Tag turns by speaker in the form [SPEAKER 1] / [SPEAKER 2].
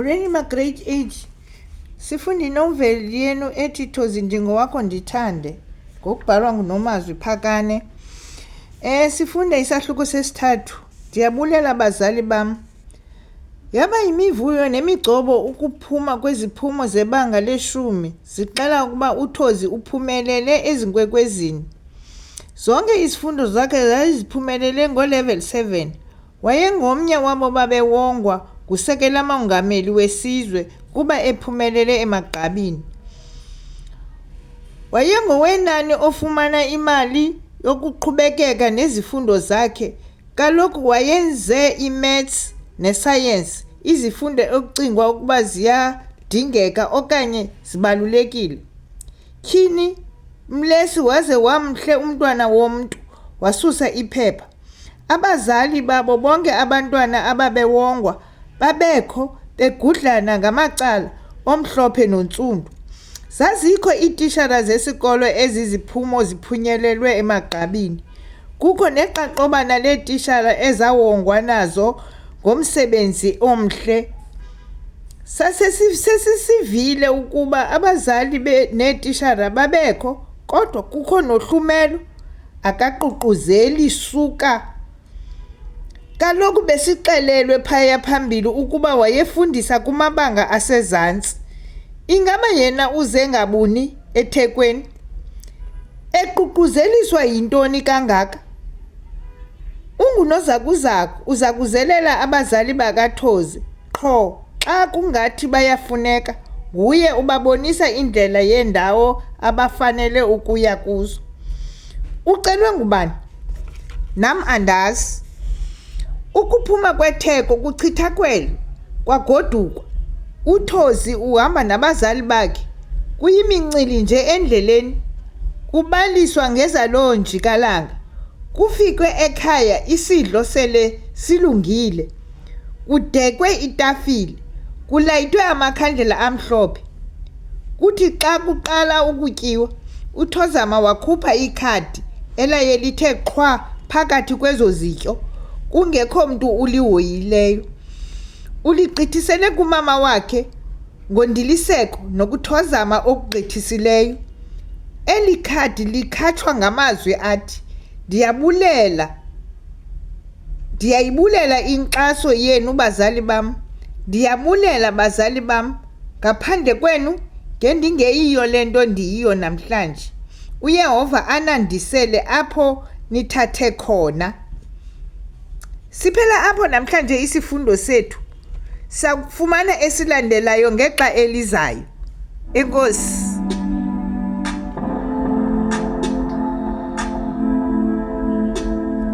[SPEAKER 1] Molweni ma-grade 8 sifunda inoveli yenu ethi Thozi Ndingowakho Ndithande ngokubhalwa nguNomazwi Phakane. Sifunda isahluko sesithathu. Ndiyabulela bazali bam. Yaba yimivuyo nemigcobo ukuphuma kweziphumo zebanga leshumi zixela ukuba uThozi uphumelele ezinkwekwezini. Zonke izifundo zakhe zaziphumelele ngo-level 7. Wayengomnye wabo babewongwa ngusekela mongameli wesizwe kuba ephumelele emagqabini. Wayengowenani ofumana imali yokuqhubekeka nezifundo zakhe. Kaloku wayenze i-maths ne-science, izifundo ekucingwa ukuba ziyadingeka okanye zibalulekile. Tyhini Mlesi waze wamhle umntwana womntu wasusa iphepha. Abazali babo bonke abantwana ababewongwa babekho begudlana ngamacala omhlophe nontsundu. Zazikho iitishara zesikolo eziziphumo ziphunyelelwe emagqabini. Kukho neqaqobana leetishara ezawongwa nazo ngomsebenzi omhle. Sesisivile ukuba abazali neetishara babekho, kodwa kukho nohlumelo, akaququzeli suka. Kaloku besixelelwe phaya phambili ukuba wayefundisa kumabanga asezantsi. Ingaba yena uze ngabuni eThekwini? Eququzeliswa yintoni kangaka? Ungunozakuzaku, uza kuzelela abazali bakaThozi qho xa kungathi bayafuneka. Nguye ubabonisa indlela yendawo abafanele ukuya kuzo. Ucelwe ngubani? Nam andazi. Ukuphuma kwetheko kuchithakwele kwagodukwa. uThozi uhamba nabazali bakhe. Kuyimincili nje endleleni. Kubaliswa ngezaloo njikalanga. Kufikwe ekhaya isidlo sele silungile. Kudekwe itafile. Kulayitwe amakhandlela amhlophe. Kuthi xa kuqala ukutyiwa, uThozama wakhupha ikhadi elaye lithe qhwa phakathi kwezo zityo. Kungekho mntu ulihoyileyo. Uligqithisele kumama wakhe ngondiliseko nokuthozama okugqithisileyo. Eli khadi likhatshwa ngamazwi athi, ndiyayibulela inkxaso yenu bazali bam. Ndiyabulela bazali bam. Ngaphandle kwenu ngendingeyiyo le nto ndiyiyo namhlanje. UYehova anandisele apho nithathe khona. Siphela apho namhlanje isifundo sethu. Sakufumana esilandelayo ngexa elizayo. Enkosi.